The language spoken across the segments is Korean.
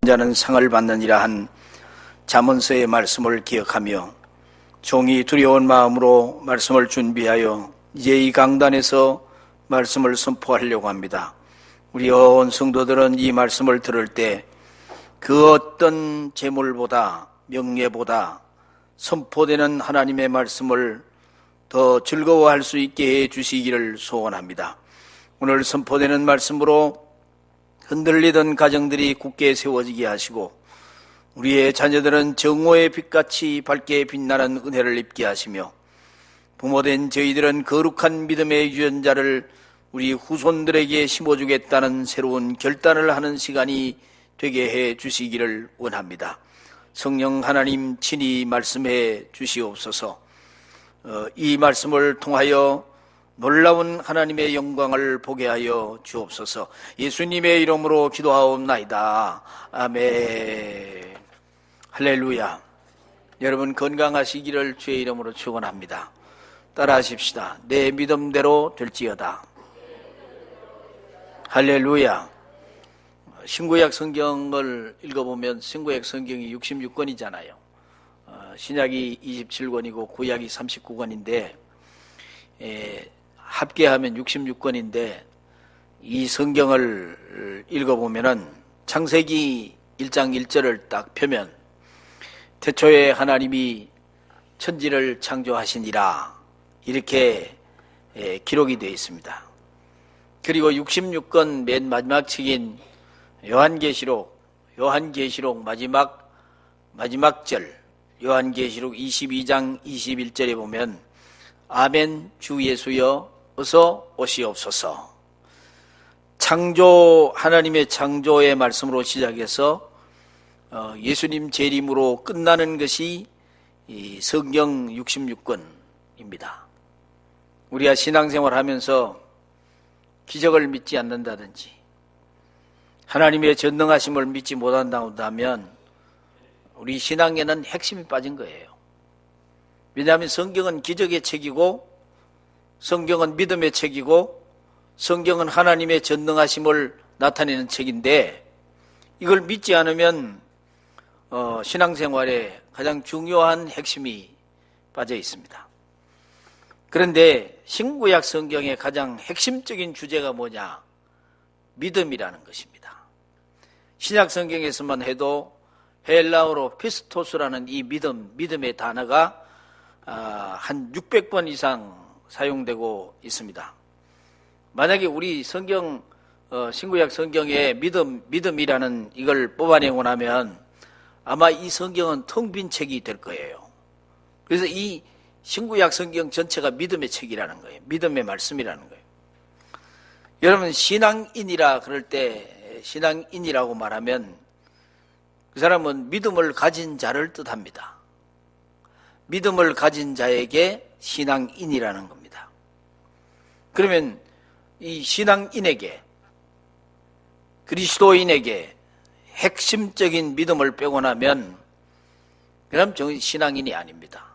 자는 상을 받느니라 한 잠언서의 말씀을 기억하며 종이 두려운 마음으로 말씀을 준비하여 이제 이 강단에서 말씀을 선포하려고 합니다. 우리 온 성도들은 이 말씀을 들을 때 그 어떤 재물보다 명예보다 선포되는 하나님의 말씀을 더 즐거워할 수 있게 해 주시기를 소원합니다. 오늘 선포되는 말씀으로 흔들리던 가정들이 굳게 세워지게 하시고 우리의 자녀들은 정오의 빛같이 밝게 빛나는 은혜를 입게 하시며 부모된 저희들은 거룩한 믿음의 유전자를 우리 후손들에게 심어주겠다는 새로운 결단을 하는 시간이 되게 해 주시기를 원합니다. 성령 하나님 친히 말씀해 주시옵소서. 이 말씀을 통하여 놀라운 하나님의 영광을 보게 하여 주옵소서. 예수님의 이름으로 기도하옵나이다. 아멘. 할렐루야. 여러분 건강하시기를 주의 이름으로 축원합니다. 따라하십시다. 내 믿음대로 될지어다. 할렐루야. 신구약 성경을 읽어보면 신구약 성경이 66권이잖아요. 신약이 27권이고 구약이 39권인데 합계하면 66권인데 이 성경을 읽어보면은 창세기 1장 1절을 딱 펴면 태초에 하나님이 천지를 창조하시니라 이렇게 기록이 되어 있습니다. 그리고 66권 맨 마지막 책인 요한계시록 마지막 절 요한계시록 22장 21절에 보면 아멘 주 예수여 어서 오시옵소서. 하나님의 창조의 말씀으로 시작해서 예수님 재림으로 끝나는 것이 이 성경 66권입니다. 우리가 신앙생활 하면서 기적을 믿지 않는다든지 하나님의 전능하심을 믿지 못한다면 우리 신앙에는 핵심이 빠진 거예요. 왜냐하면 성경은 기적의 책이고 성경은 믿음의 책이고 성경은 하나님의 전능하심을 나타내는 책인데 이걸 믿지 않으면 신앙생활에 가장 중요한 핵심이 빠져 있습니다. 그런데 신구약 성경의 가장 핵심적인 주제가 뭐냐? 믿음이라는 것입니다. 신약 성경에서만 해도 헬라어로 피스토스라는 이 믿음의 단어가 한 600번 이상 사용되고 있습니다. 만약에 우리 성경 신구약 성경에 믿음이라는 이걸 뽑아내고 나면 아마 이 성경은 텅 빈 책이 될 거예요. 그래서 이 신구약 성경 전체가 믿음의 책이라는 거예요. 믿음의 말씀이라는 거예요. 여러분 신앙인이라 그럴 때 신앙인이라고 말하면 그 사람은 믿음을 가진 자를 뜻합니다. 믿음을 가진 자에게 신앙인이라는 겁니다. 그러면 이 신앙인에게 그리스도인에게 핵심적인 믿음을 빼고 나면 그럼 저는 신앙인이 아닙니다.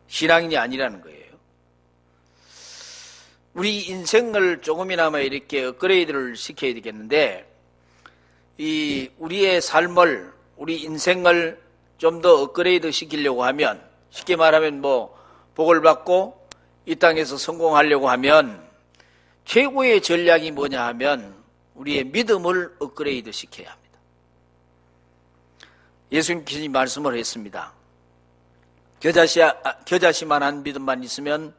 신앙인이 아니라는 거예요. 우리 인생을 조금이나마 이렇게 업그레이드를 시켜야 되겠는데 우리의 삶을 우리 인생을 좀 더 업그레이드 시키려고 하면 쉽게 말하면 복을 받고 이 땅에서 성공하려고 하면 최고의 전략이 뭐냐 하면 우리의 믿음을 업그레이드 시켜야 합니다. 예수님께서 말씀을 했습니다. 겨자씨만한 믿음만 있으면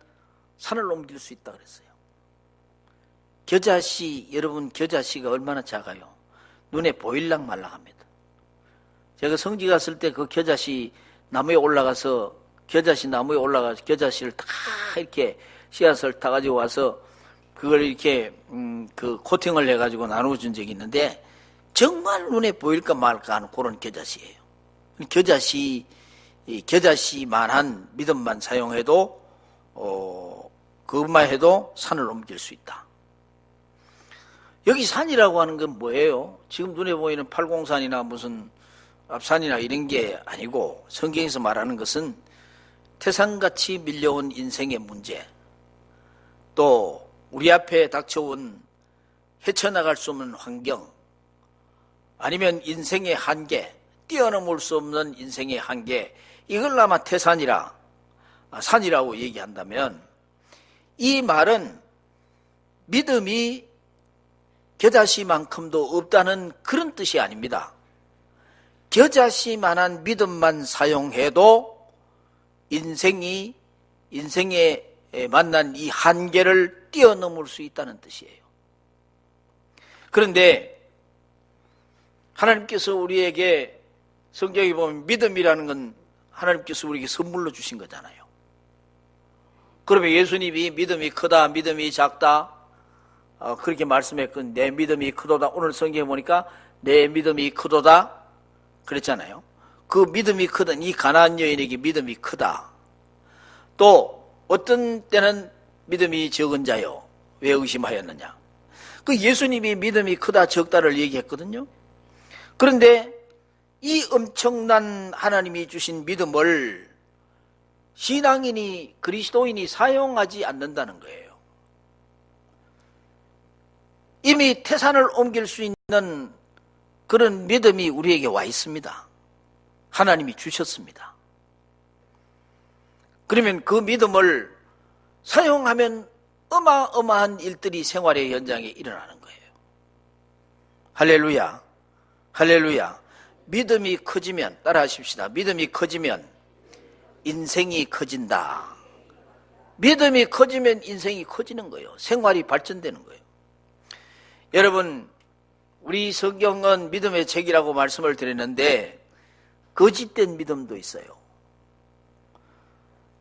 산을 옮길 수 있다 그랬어요. 여러분 겨자씨가 얼마나 작아요? 눈에 보일랑 말랑합니다. 제가 성지 갔을 때 그 겨자씨 나무에 올라가서 겨자씨를 다 이렇게 씨앗을 타가지고 와서 그걸 이렇게 그 코팅을 해가지고 나눠준 적이 있는데 정말 눈에 보일까 말까 하는 그런 겨자씨예요. 겨자씨만한 믿음만 사용해도 그것만 해도 산을 옮길 수 있다. 여기 산이라고 하는 건 뭐예요? 지금 눈에 보이는 팔공산이나 무슨 앞산이나 이런 게 아니고 성경에서 말하는 것은 태산같이 밀려온 인생의 문제, 또 우리 앞에 닥쳐온 헤쳐나갈 수 없는 환경, 아니면 인생의 한계, 뛰어넘을 수 없는 인생의 한계, 이걸 아마 산이라고 얘기한다면, 이 말은 믿음이 겨자씨만큼도 없다는 그런 뜻이 아닙니다. 겨자씨만한 믿음만 사용해도 인생에 만난 이 한계를 뛰어넘을 수 있다는 뜻이에요. 그런데 하나님께서 우리에게 성경에 보면 믿음이라는 건 하나님께서 우리에게 선물로 주신 거잖아요. 그러면 예수님이 믿음이 크다, 믿음이 작다, 그렇게 말씀했건 내 믿음이 크도다. 오늘 성경에 보니까 내 믿음이 크도다 그랬잖아요. 그 믿음이 크던 이 가나안 여인에게 믿음이 크다. 또 어떤 때는 믿음이 적은 자요, 왜 의심하였느냐. 그 예수님이 믿음이 크다 적다를 얘기했거든요. 그런데 이 엄청난 하나님이 주신 믿음을 신앙인이, 그리스도인이 사용하지 않는다는 거예요. 이미 태산을 옮길 수 있는 그런 믿음이 우리에게 와 있습니다. 하나님이 주셨습니다. 그러면 그 믿음을 사용하면 어마어마한 일들이 생활의 현장에 일어나는 거예요. 할렐루야, 할렐루야. 믿음이 커지면, 따라하십시다. 믿음이 커지면 인생이 커진다. 믿음이 커지면 인생이 커지는 거예요. 생활이 발전되는 거예요. 여러분, 우리 성경은 믿음의 책이라고 말씀을 드렸는데 거짓된 믿음도 있어요.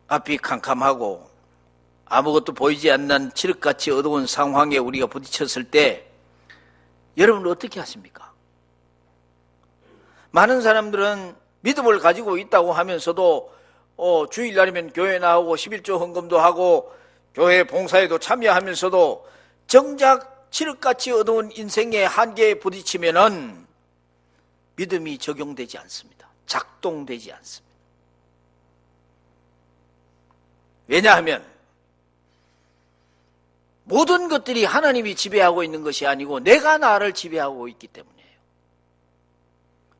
앞이 캄캄하고 아무것도 보이지 않는 칠흑같이 어두운 상황에 우리가 부딪혔을 때 여러분은 어떻게 하십니까? 많은 사람들은 믿음을 가지고 있다고 하면서도 주일날이면 교회 나오고 11조 헌금도 하고 교회 봉사에도 참여하면서도 정작 칠흑같이 어두운 인생의 한계에 부딪히면은 믿음이 적용되지 않습니다. 작동되지 않습니다. 왜냐하면 모든 것들이 하나님이 지배하고 있는 것이 아니고 내가 나를 지배하고 있기 때문이에요.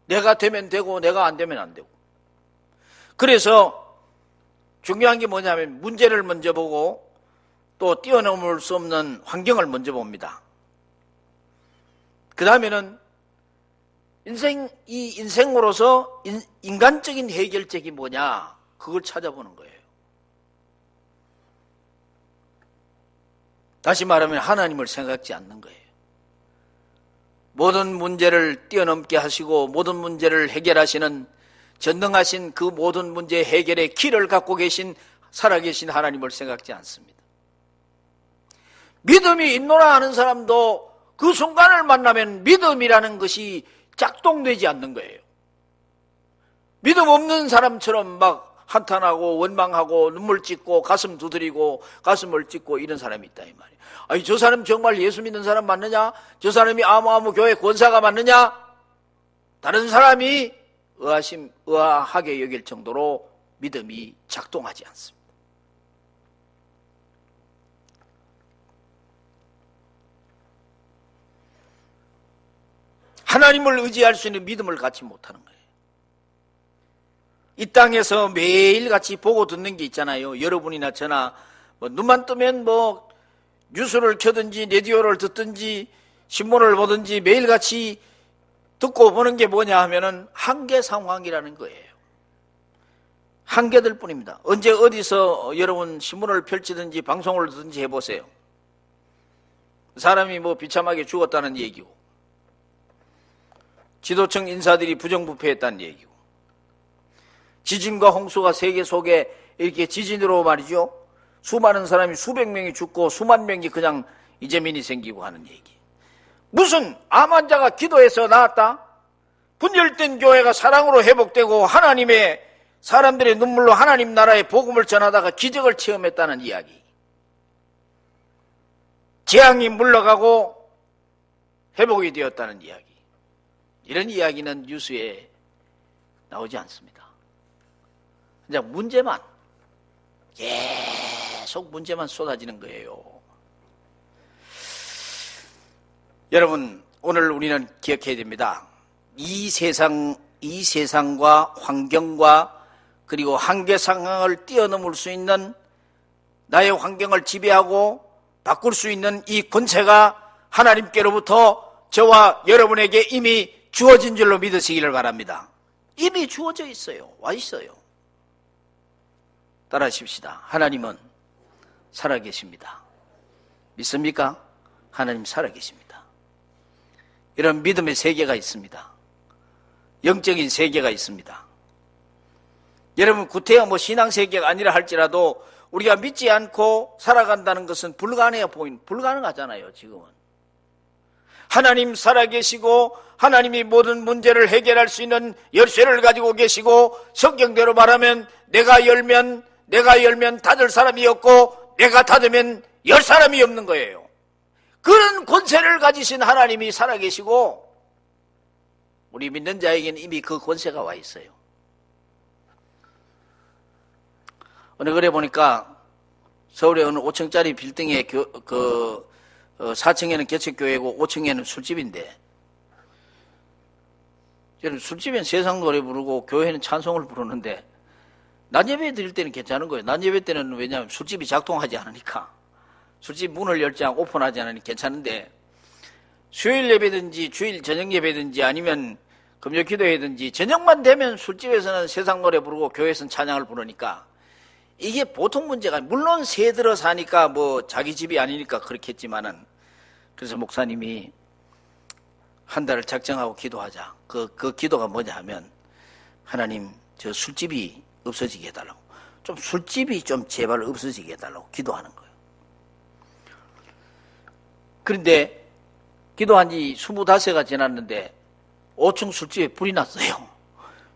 내가 되면 되고 내가 안 되면 안 되고. 그래서 중요한 게 뭐냐면 문제를 먼저 보고 또 뛰어넘을 수 없는 환경을 먼저 봅니다. 그 다음에는 인생으로서 인간적인 해결책이 뭐냐, 그걸 찾아보는 거예요. 다시 말하면 하나님을 생각지 않는 거예요. 모든 문제를 뛰어넘게 하시고 모든 문제를 해결하시는 전능하신 그 모든 문제 해결의 길을 갖고 계신 살아계신 하나님을 생각지 않습니다. 믿음이 있노라 하는 사람도 그 순간을 만나면 믿음이라는 것이 작동되지 않는 거예요. 믿음 없는 사람처럼 막 한탄하고 원망하고 눈물 찢고 가슴 두드리고 가슴을 찢고 이런 사람이 있다 이 말이에요. 아니, 저 사람 정말 예수 믿는 사람 맞느냐? 저 사람이 아무 교회 권사가 맞느냐? 다른 사람이 의아하게 여길 정도로 믿음이 작동하지 않습니다. 하나님을 의지할 수 있는 믿음을 갖지 못하는 거예요. 이 땅에서 매일같이 보고 듣는 게 있잖아요. 여러분이나 저나 눈만 뜨면 뉴스를 켜든지 라디오를 듣든지 신문을 보든지 매일같이 듣고 보는 게 뭐냐 하면은 한계 상황이라는 거예요. 한계들 뿐입니다. 언제 어디서 여러분 신문을 펼치든지 방송을 듣든지 해보세요. 사람이 비참하게 죽었다는 얘기고 지도층 인사들이 부정부패했다는 얘기고 지진과 홍수가 세계 속에 이렇게 지진으로 말이죠. 수많은 사람이 수백 명이 죽고 수만 명이 그냥 이재민이 생기고 하는 얘기. 무슨 암 환자가 기도해서 나았다? 분열된 교회가 사랑으로 회복되고 하나님의 사람들의 눈물로 하나님 나라의 복음을 전하다가 기적을 체험했다는 이야기. 재앙이 물러가고 회복이 되었다는 이야기. 이런 이야기는 뉴스에 나오지 않습니다. 그냥 문제만, 계속 문제만 쏟아지는 거예요. 여러분, 오늘 우리는 기억해야 됩니다. 이 세상과 환경과 그리고 한계 상황을 뛰어넘을 수 있는 나의 환경을 지배하고 바꿀 수 있는 이 권세가 하나님께로부터 저와 여러분에게 이미 주어진 줄로 믿으시기를 바랍니다. 이미 주어져 있어요. 와 있어요. 따라하십시다. 하나님은 살아계십니다. 믿습니까? 하나님 살아계십니다. 이런 믿음의 세계가 있습니다. 영적인 세계가 있습니다. 여러분, 구태여 신앙 세계가 아니라 할지라도 우리가 믿지 않고 살아간다는 것은 불가능하잖아요. 지금은 하나님 살아계시고 하나님이 모든 문제를 해결할 수 있는 열쇠를 가지고 계시고, 성경대로 말하면 내가 열면 닫을 사람이 없고 내가 닫으면 열 사람이 없는 거예요. 그런 권세를 가지신 하나님이 살아계시고 우리 믿는 자에게는 이미 그 권세가 와 있어요. 어느 글에 보니까 서울의 어느 5층짜리 빌딩에 4층에는 개척교회고 5층에는 술집인데, 여러분, 술집엔 세상 노래 부르고 교회는 찬송을 부르는데 낮 예배 드릴 때는 괜찮은 거예요. 낮 예배 때는 왜냐하면 술집이 작동하지 않으니까, 술집 문을 열지 않고 오픈하지 않으니 괜찮은데, 수요일 예배든지 주일 저녁 예배든지 아니면 금요 기도회든지 저녁만 되면 술집에서는 세상 노래 부르고 교회에서는 찬양을 부르니까 이게 보통 문제가, 물론 새 들어 사니까 자기 집이 아니니까 그렇겠지만은, 그래서 목사님이 한 달을 작정하고 기도하자. 그 기도가 뭐냐 하면, 하나님 저 술집이 없어지게 해달라고, 좀 술집이 좀 제발 없어지게 해달라고 기도하는 거예요. 그런데 기도한 지 25회가 지났는데 5층 술집에 불이 났어요.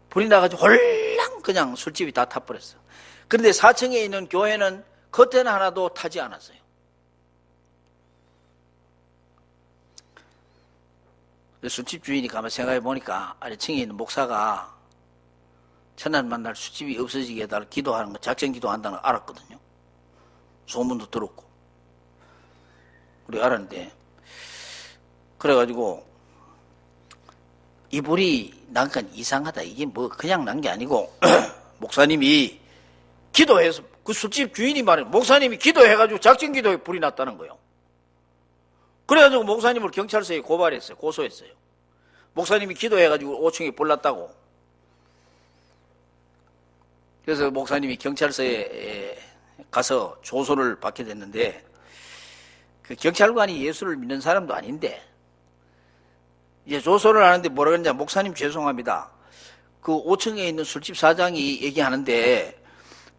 불이 나가지고 홀랑 그냥 술집이 다 타버렸어요. 그런데 4층에 있는 교회는 커튼 하나도 타지 않았어요. 술집 주인이 가만 생각해 보니까 아래층에 있는 목사가 천안 만날 술집이 없어지게 해달라 기도하는 거, 작전 기도한다는 걸 알았거든요. 소문도 들었고. 우리 알았는데, 그래가지고 이 불이 난 건 이상하다. 이게 그냥 난 게 아니고 목사님이 기도해서, 그 술집 주인이 말해, 목사님이 기도해가지고 작전 기도에 불이 났다는 거예요. 그래가지고 목사님을 경찰서에 고소했어요. 목사님이 기도해가지고 5층에 불 났다고. 그래서 목사님이 경찰서에 가서 조소를 받게 됐는데, 그 경찰관이 예수를 믿는 사람도 아닌데, 이제 조소를 하는데 뭐라 그러냐, 목사님 죄송합니다. 그 5층에 있는 술집 사장이 얘기하는데,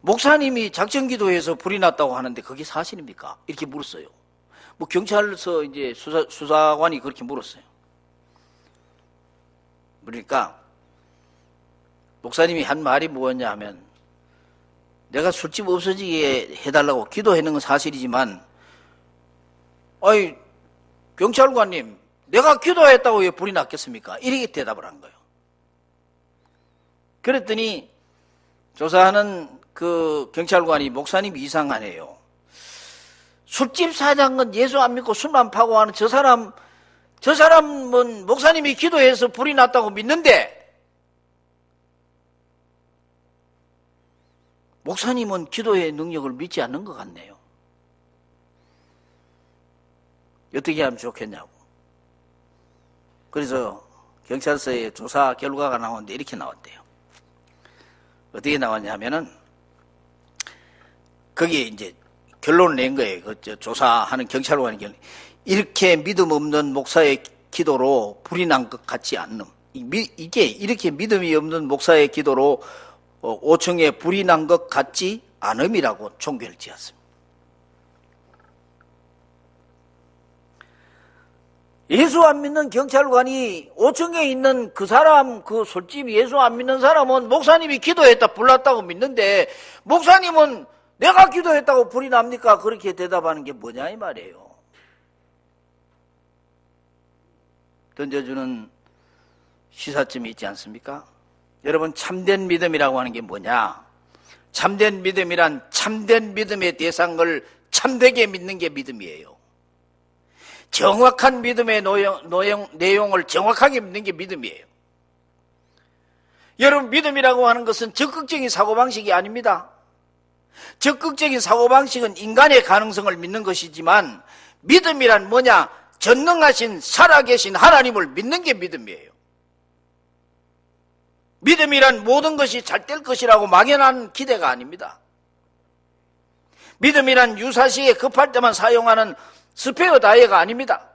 목사님이 작전 기도해서 불이 났다고 하는데 그게 사실입니까? 이렇게 물었어요. 경찰서 이제 수사관이 그렇게 물었어요. 그러니까 목사님이 한 말이 뭐였냐 하면, 내가 술집 없어지게 해달라고 기도했는 건 사실이지만, 아이 경찰관님, 내가 기도했다고 왜 불이 났겠습니까? 이렇게 대답을 한 거예요. 그랬더니 조사하는 그 경찰관이, 목사님이 이상하네요. 술집 사장은 예수 안 믿고 술만 파고 하는 저 사람은 목사님이 기도해서 불이 났다고 믿는데, 목사님은 기도의 능력을 믿지 않는 것 같네요. 어떻게 하면 좋겠냐고. 그래서 경찰서에 조사 결과가 나오는데 이렇게 나왔대요. 어떻게 나왔냐면은, 거기에 이제 결론을 낸 거예요. 그 조사하는 경찰관이 이렇게 믿음 없는 목사의 기도로 불이 난 것 같지 않는, 이게 이렇게 믿음이 없는 목사의 기도로 5층에 불이 난 것 같지 않음이라고 종교를 지었습니다. 예수 안 믿는 경찰관이 5층에 있는 그 사람, 그 술집 예수 안 믿는 사람은 목사님이 기도했다 불났다고 믿는데, 목사님은 내가 기도했다고 불이 납니까? 그렇게 대답하는 게 뭐냐 이 말이에요. 던져주는 시사점이 있지 않습니까? 여러분, 참된 믿음이라고 하는 게 뭐냐? 참된 믿음이란 참된 믿음의 대상을 참되게 믿는 게 믿음이에요. 정확한 믿음의 내용을 정확하게 믿는 게 믿음이에요. 여러분, 믿음이라고 하는 것은 적극적인 사고방식이 아닙니다. 적극적인 사고방식은 인간의 가능성을 믿는 것이지만 믿음이란 뭐냐? 전능하신 살아계신 하나님을 믿는 게 믿음이에요. 믿음이란 모든 것이 잘 될 것이라고 막연한 기대가 아닙니다. 믿음이란 유사시에 급할 때만 사용하는 스페어 다이어가 아닙니다.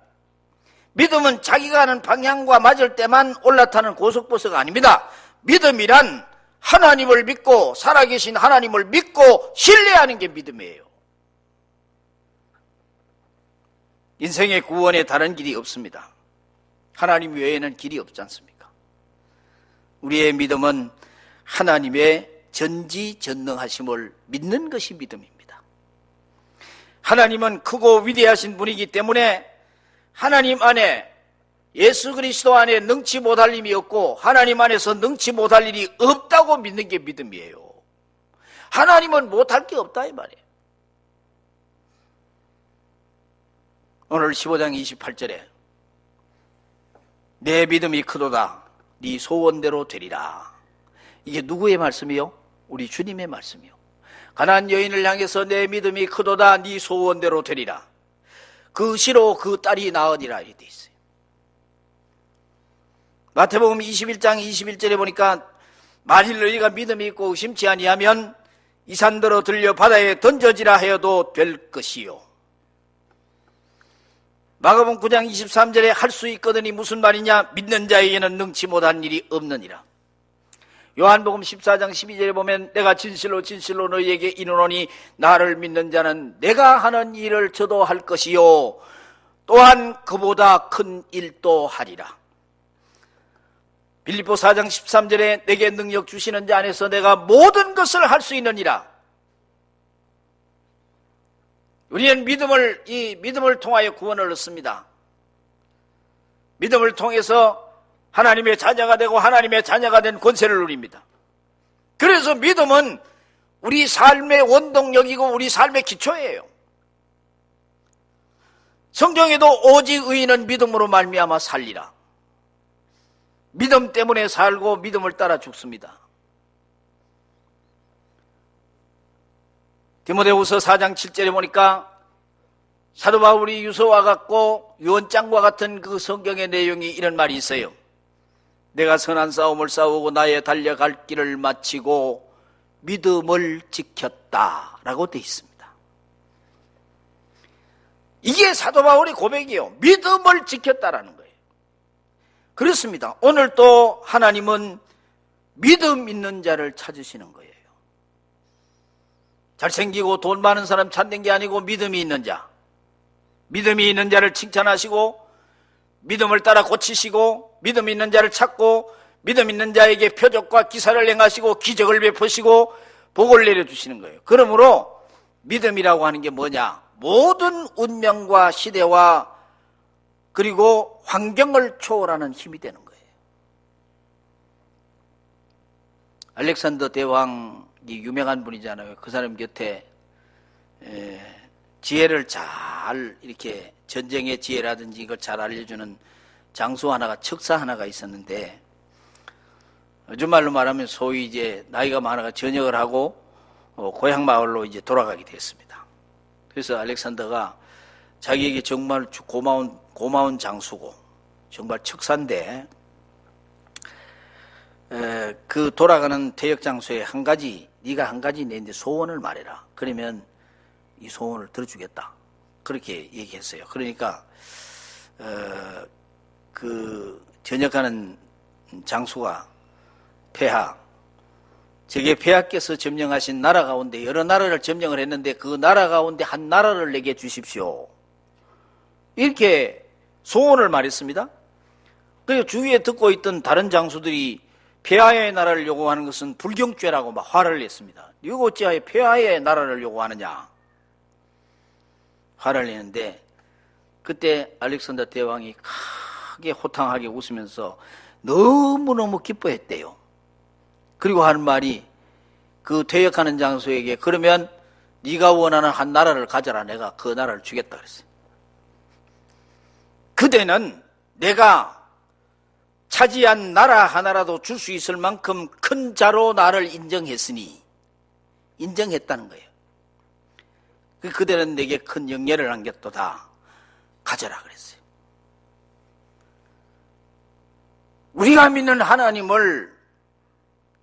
믿음은 자기가 하는 방향과 맞을 때만 올라타는 고속버스가 아닙니다. 믿음이란 하나님을 믿고 살아계신 하나님을 믿고 신뢰하는 게 믿음이에요. 인생의 구원에 다른 길이 없습니다. 하나님 외에는 길이 없지 않습니까? 우리의 믿음은 하나님의 전지전능하심을 믿는 것이 믿음입니다. 하나님은 크고 위대하신 분이기 때문에 하나님 안에, 예수 그리스도 안에 능치 못할 일이 없고 하나님 안에서 능치 못할 일이 없다고 믿는 게 믿음이에요. 하나님은 못할 게 없다 이 말이에요. 오늘 15장 28절에 내 믿음이 크도다 네 소원대로 되리라. 이게 누구의 말씀이요? 우리 주님의 말씀이요. 가나안 여인을 향해서 내 믿음이 크도다 네 소원대로 되리라. 그 시로 그 딸이 나으니라 이렇게 돼 있어요. 마태복음 21장 21절에 보니까 만일 너희가 믿음이 있고 의심치 아니하면 이 산더러 들려 바다에 던져지라 하여도 될 것이요. 마가복음 9장 23절에 할 수 있거든이 무슨 말이냐? 믿는 자에게는 능치 못한 일이 없느니라. 요한복음 14장 12절에 보면 내가 진실로 진실로 너희에게 이르노니 나를 믿는 자는 내가 하는 일을 저도 할 것이요 또한 그보다 큰 일도 하리라. 빌립보 4장 13절에 내게 능력 주시는 자 안에서 내가 모든 것을 할 수 있느니라. 우리는 이 믿음을 통하여 구원을 얻습니다. 믿음을 통해서 하나님의 자녀가 되고 하나님의 자녀가 된 권세를 누립니다. 그래서 믿음은 우리 삶의 원동력이고 우리 삶의 기초예요. 성경에도 오직 의인은 믿음으로 말미암아 살리라. 믿음 때문에 살고 믿음을 따라 죽습니다. 디모데후서 4장 7절에 보니까 사도 바울이 유서와 같고 유언장과 같은 그 성경의 내용이 이런 말이 있어요. 내가 선한 싸움을 싸우고 나의 달려갈 길을 마치고 믿음을 지켰다라고 되어 있습니다. 이게 사도 바울의 고백이에요. 믿음을 지켰다라는 거예요. 그렇습니다. 오늘 또 하나님은 믿음 있는 자를 찾으시는 거예요. 잘생기고 돈 많은 사람 찾는 게 아니고 믿음이 있는 자, 믿음이 있는 자를 칭찬하시고 믿음을 따라 고치시고 믿음 있는 자를 찾고 믿음 있는 자에게 표적과 기사를 행하시고 기적을 베푸시고 복을 내려주시는 거예요. 그러므로 믿음이라고 하는 게 뭐냐? 모든 운명과 시대와 그리고 환경을 초월하는 힘이 되는 거예요. 알렉산더 대왕이 유명한 분이잖아요. 그 사람 곁에 지혜를 잘 이렇게 전쟁의 지혜라든지 이걸 잘 알려주는 장수 하나가, 척사 하나가 있었는데 요즘 말로 말하면 소위 이제 나이가 많아가 전역을 하고 고향 마을로 이제 돌아가게 됐습니다. 그래서 알렉산더가 자기에게 정말 고마운 장수고 정말 척사인데 그 돌아가는 퇴역 장소에 네가 한 가지 내는데 소원을 말해라. 그러면 이 소원을 들어주겠다. 그렇게 얘기했어요. 그러니까 그 전역하는 장수가 폐하, 저게 폐하께서 점령하신 나라 가운데 여러 나라를 점령을 했는데 그 나라 가운데 한 나라를 내게 주십시오. 이렇게 소원을 말했습니다. 그리고 주위에 듣고 있던 다른 장수들이 폐하의 나라를 요구하는 것은 불경죄라고 막 화를 냈습니다. 이거 어찌하여 폐하의 나라를 요구하느냐? 화를 내는데 그때 알렉산더 대왕이 크게 호탕하게 웃으면서 너무너무 기뻐했대요. 그리고 하는 말이 그 퇴역하는 장수에게 그러면 네가 원하는 한 나라를 가져라. 내가 그 나라를 주겠다 그랬어요. 그대는 내가 차지한 나라 하나라도 줄 수 있을 만큼 큰 자로 나를 인정했으니, 인정했다는 거예요. 그대는 내게 큰 영예를 안겼도다. 가져라 그랬어요. 우리가 믿는 하나님을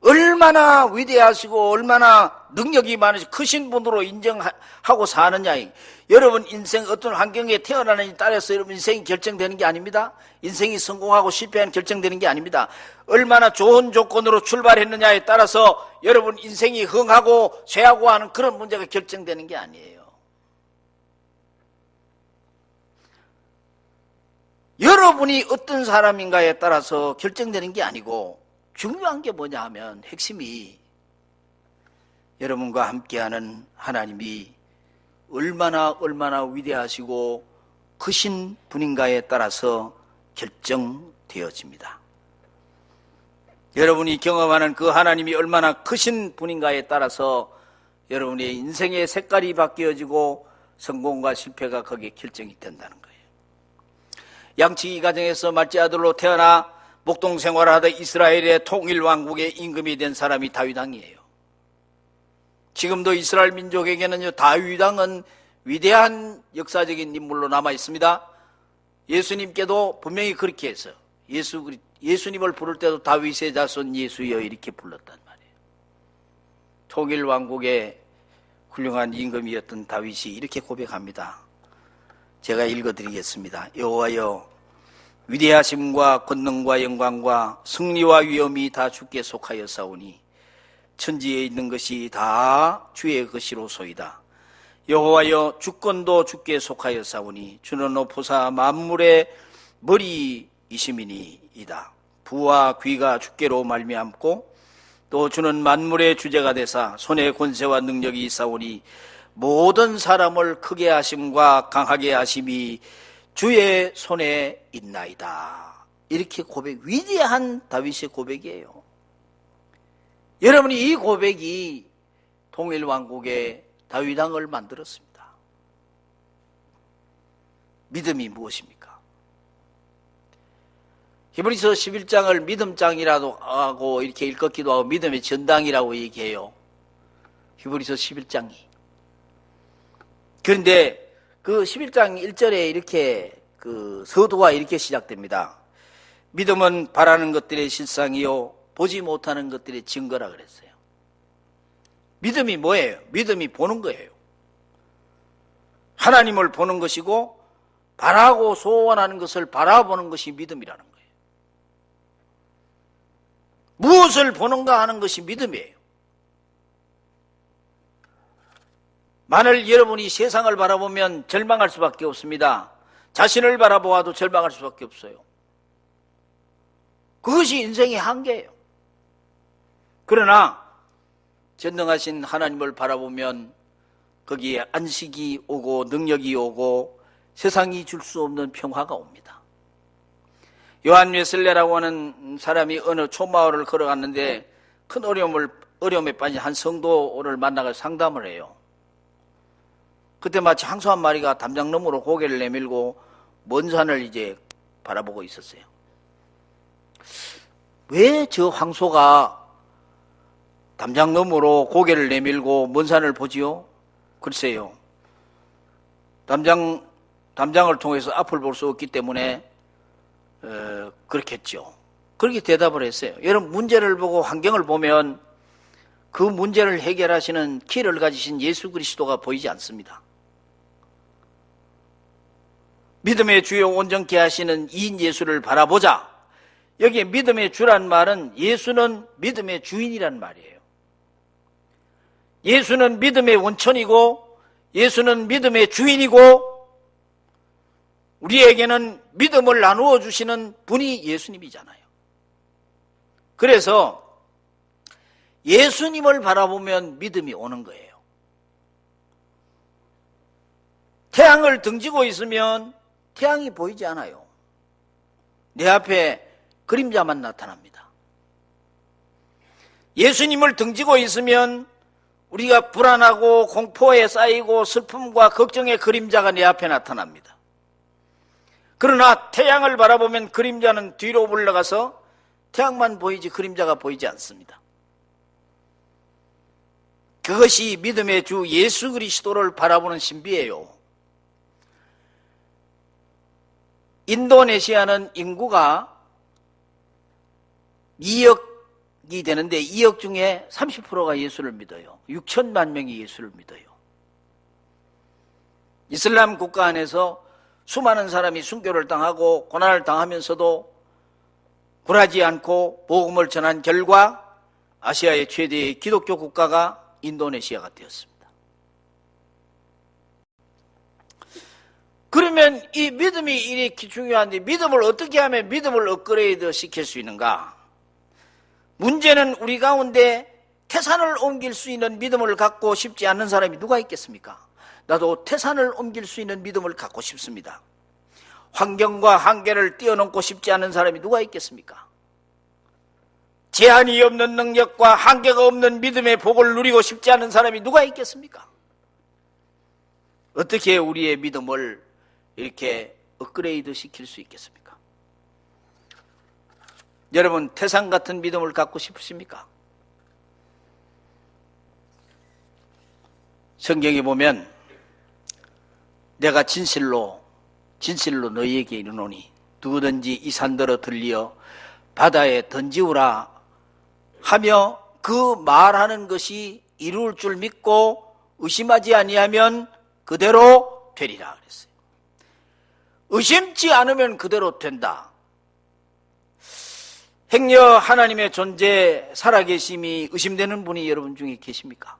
얼마나 위대하시고 얼마나 능력이 많으시고 크신 분으로 인정하고 사느냐. 여러분 인생 어떤 환경에 태어나느냐에 따라서 여러분 인생이 결정되는 게 아닙니다. 인생이 성공하고 실패하는 결정되는 게 아닙니다. 얼마나 좋은 조건으로 출발했느냐에 따라서 여러분 인생이 흥하고 쇠하고 하는 그런 문제가 결정되는 게 아니에요. 여러분이 어떤 사람인가에 따라서 결정되는 게 아니고, 중요한 게 뭐냐 하면 핵심이 여러분과 함께하는 하나님이 얼마나 위대하시고 크신 분인가에 따라서 결정되어집니다. 여러분이 경험하는 그 하나님이 얼마나 크신 분인가에 따라서 여러분의 인생의 색깔이 바뀌어지고 성공과 실패가 거기에 결정이 된다는 거예요. 양치기 가정에서 말째 아들로 태어나 목동 생활하다 이스라엘의 통일 왕국의 임금이 된 사람이 다윗 왕이에요. 지금도 이스라엘 민족에게는요, 다윗 왕은 위대한 역사적인 인물로 남아 있습니다. 예수님께도 분명히 그렇게 해서 예수님을 부를 때도 다윗의 자손 예수여 이렇게 불렀단 말이에요. 통일 왕국의 훌륭한 임금이었던 다윗이 이렇게 고백합니다. 제가 읽어드리겠습니다. 여호와여, 위대하심과 권능과 영광과 승리와 위엄이 다 주께 속하였사오니 천지에 있는 것이 다 주의 것이로소이다. 여호와여, 주권도 주께 속하였사오니 주는 높으사 만물의 머리이심이니이다. 부와 귀가 주께로 말미암고 또 주는 만물의 주제가 되사 손에 권세와 능력이 있사오니 모든 사람을 크게 하심과 강하게 하심이 주의 손에 있나이다. 이렇게 위대한 다윗의 고백이에요. 여러분이 이 고백이 통일왕국의 다윗 왕을 만들었습니다. 믿음이 무엇입니까? 히브리서 11장을 믿음장이라도 하고 이렇게 읽었기도 하고 믿음의 전당이라고 얘기해요. 히브리서 11장이. 그런데 그 11장 1절에 이렇게 서두가 이렇게 시작됩니다. 믿음은 바라는 것들의 실상이요 보지 못하는 것들의 증거라 그랬어요. 믿음이 뭐예요? 믿음이 보는 거예요. 하나님을 보는 것이고 바라고 소원하는 것을 바라보는 것이 믿음이라는 거예요. 무엇을 보는가 하는 것이 믿음이에요. 만일 여러분이 세상을 바라보면 절망할 수밖에 없습니다. 자신을 바라보아도 절망할 수밖에 없어요. 그것이 인생의 한계예요. 그러나 전능하신 하나님을 바라보면 거기에 안식이 오고 능력이 오고 세상이 줄 수 없는 평화가 옵니다. 요한 웨슬레라고 하는 사람이 어느 촌마을을 걸어갔는데 큰 어려움에 빠진 한 성도를 만나서 상담을 해요. 그때 마치 황소 한 마리가 담장 너머로 고개를 내밀고 먼 산을 이제 바라보고 있었어요. 왜 저 황소가 담장 너머로 고개를 내밀고 먼 산을 보지요? 글쎄요. 담장을 통해서 앞을 볼 수 없기 때문에 그렇겠죠. 그렇게 대답을 했어요. 여러분 문제를 보고 환경을 보면 그 문제를 해결하시는 키를 가지신 예수 그리스도가 보이지 않습니다. 믿음의 주요 온전케 하시는 이인 예수를 바라보자. 여기에 믿음의 주란 말은 예수는 믿음의 주인이란 말이에요. 예수는 믿음의 원천이고 예수는 믿음의 주인이고 우리에게는 믿음을 나누어 주시는 분이 예수님이잖아요. 그래서 예수님을 바라보면 믿음이 오는 거예요. 태양을 등지고 있으면 태양이 보이지 않아요. 내 앞에 그림자만 나타납니다. 예수님을 등지고 있으면 우리가 불안하고 공포에 쌓이고 슬픔과 걱정의 그림자가 내 앞에 나타납니다. 그러나 태양을 바라보면 그림자는 뒤로 물러가서 태양만 보이지 그림자가 보이지 않습니다. 그것이 믿음의 주 예수 그리스도를 바라보는 신비예요. 인도네시아는 인구가 2억이 되는데 2억 중에 30%가 예수를 믿어요. 6천만 명이 예수를 믿어요. 이슬람 국가 안에서 수많은 사람이 순교를 당하고 고난을 당하면서도 굴하지 않고 복음을 전한 결과 아시아의 최대의 기독교 국가가 인도네시아가 되었습니다. 그러면 이 믿음이 이렇게 중요한데 믿음을 어떻게 하면 믿음을 업그레이드 시킬 수 있는가? 문제는 우리 가운데 태산을 옮길 수 있는 믿음을 갖고 싶지 않는 사람이 누가 있겠습니까? 나도 태산을 옮길 수 있는 믿음을 갖고 싶습니다. 환경과 한계를 뛰어넘고 싶지 않은 사람이 누가 있겠습니까? 제한이 없는 능력과 한계가 없는 믿음의 복을 누리고 싶지 않은 사람이 누가 있겠습니까? 어떻게 우리의 믿음을 이렇게 업그레이드 시킬 수 있겠습니까? 여러분, 태산 같은 믿음을 갖고 싶으십니까? 성경에 보면 내가 진실로 너희에게 이르노니 누구든지 이 산더러 들리어 바다에 던지우라 하며 그 말하는 것이 이룰 줄 믿고 의심하지 아니하면 그대로 되리라 그랬어요. 의심치 않으면 그대로 된다. 행여 하나님의 존재, 살아계심이 의심되는 분이 여러분 중에 계십니까?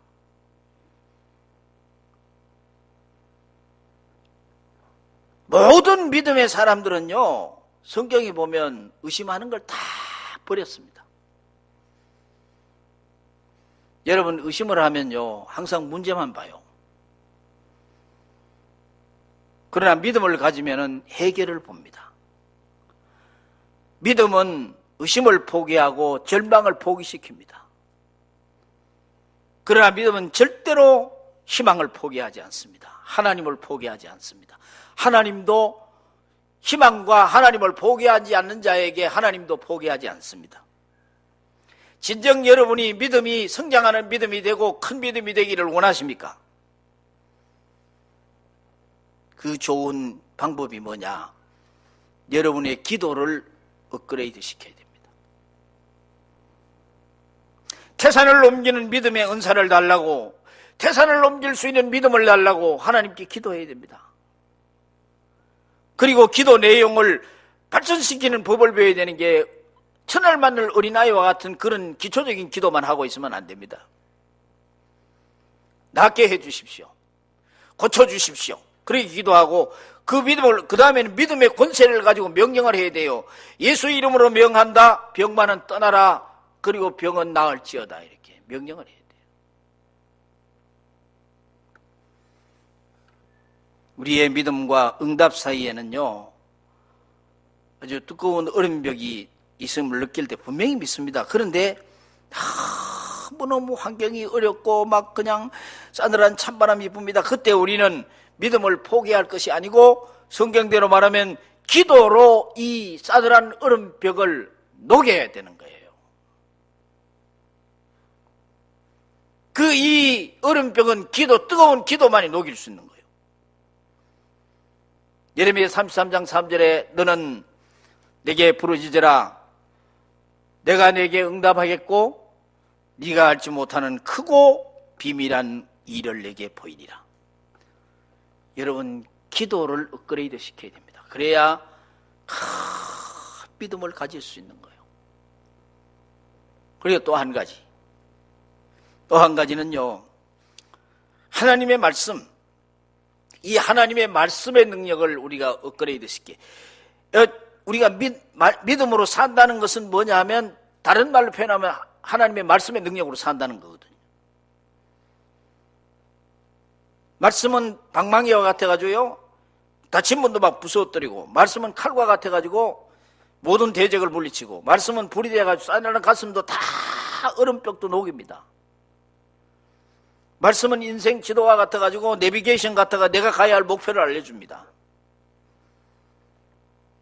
모든 믿음의 사람들은요, 성경에 보면 의심하는 걸 다 버렸습니다. 여러분, 의심을 하면요, 항상 문제만 봐요. 그러나 믿음을 가지면 해결을 봅니다. 믿음은 의심을 포기하고 절망을 포기시킵니다. 그러나 믿음은 절대로 희망을 포기하지 않습니다. 하나님을 포기하지 않습니다. 하나님도 희망과 하나님을 포기하지 않는 자에게 하나님도 포기하지 않습니다. 진정 여러분이 믿음이 성장하는 믿음이 되고 큰 믿음이 되기를 원하십니까? 그 좋은 방법이 뭐냐? 여러분의 기도를 업그레이드 시켜야 됩니다. 태산을 넘기는 믿음의 은사를 달라고, 태산을 넘길 수 있는 믿음을 달라고 하나님께 기도해야 됩니다. 그리고 기도 내용을 발전시키는 법을 배워야 되는 게 천을 만날 어린아이와 같은 그런 기초적인 기도만 하고 있으면 안 됩니다. 낫게 해 주십시오. 고쳐 주십시오. 그렇게 기도하고 그 믿음을, 그 다음에는 믿음의 권세를 가지고 명령을 해야 돼요. 예수 이름으로 명한다. 병만은 떠나라. 그리고 병은 나을지어다. 이렇게 명령을 해야 돼요. 우리의 믿음과 응답 사이에는요, 아주 두꺼운 얼음벽이 있음을 느낄 때 분명히 믿습니다. 그런데 너무 환경이 어렵고 막 그냥 싸늘한 찬바람이 붑니다. 그때 우리는 믿음을 포기할 것이 아니고 성경대로 말하면 기도로 이 싸늘한 얼음벽을 녹여야 되는 거예요. 이 얼음벽은 뜨거운 기도만이 녹일 수 있는 거예요. 예레미야 33장 3절에 너는 내게 부르짖으라 내가 내게 응답하겠고 네가 알지 못하는 크고 비밀한 일을 내게 보이리라. 여러분, 기도를 업그레이드 시켜야 됩니다. 그래야 믿음을 가질 수 있는 거예요. 그리고 또 한 가지는요, 하나님의 말씀, 이 하나님의 말씀의 능력을 우리가 업그레이드 시켜. 우리가 믿음으로 산다는 것은 뭐냐 하면, 다른 말로 표현하면 하나님의 말씀의 능력으로 산다는 거거든요. 말씀은 방망이와 같아가지고요, 다친 분도 막 부서뜨리고, 말씀은 칼과 같아가지고 모든 대적을 물리치고, 말씀은 불이 되어가지고 싸늘한 가슴도 다 얼음벽도 녹입니다. 말씀은 인생 지도와 같아가지고 내비게이션 같아가 내가 가야 할 목표를 알려줍니다.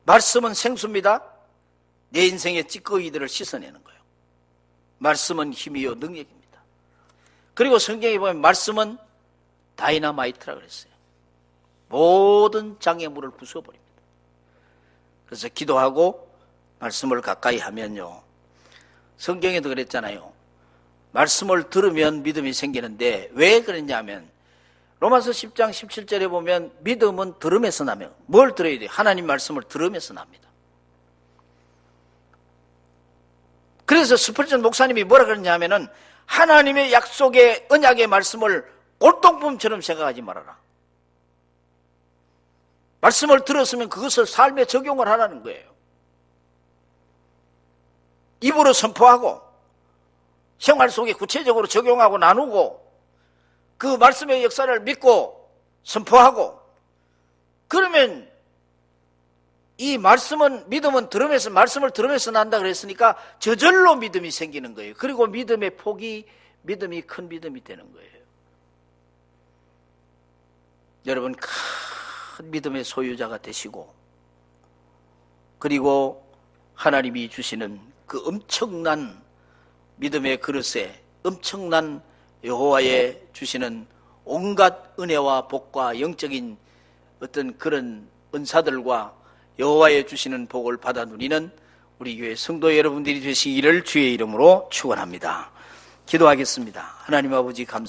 말씀은 생수입니다. 내 인생의 찌꺼기들을 씻어내는 거예요. 말씀은 힘이요 능력입니다. 그리고 성경에 보면 말씀은 다이너마이트라 그랬어요. 모든 장애물을 부숴버립니다. 그래서 기도하고 말씀을 가까이 하면요, 성경에도 그랬잖아요. 말씀을 들으면 믿음이 생기는데 왜 그랬냐면 로마서 10장 17절에 보면 믿음은 들음에서 나며, 뭘 들어야 돼요? 하나님 말씀을 들음에서 납니다. 그래서 스펄전 목사님이 뭐라 그러냐면은 하나님의 약속의 언약의 말씀을 골동품처럼 생각하지 말아라. 말씀을 들었으면 그것을 삶에 적용을 하라는 거예요. 입으로 선포하고 생활 속에 구체적으로 적용하고 나누고 그 말씀의 역사를 믿고 선포하고, 그러면 이 말씀은, 믿음은 들으면서, 말씀을 들으면서 난다 그랬으니까 저절로 믿음이 생기는 거예요. 그리고 믿음의 폭이, 믿음이 큰 믿음이 되는 거예요. 여러분, 큰 믿음의 소유자가 되시고, 그리고 하나님이 주시는 그 엄청난 믿음의 그릇에 엄청난 여호와의 주시는 온갖 은혜와 복과 영적인 어떤 그런 은사들과 여호와의 주시는 복을 받아 누리는 우리 교회 성도 여러분들이 되시기를 주의 이름으로 축원합니다. 기도하겠습니다. 하나님 아버지 감사합니다.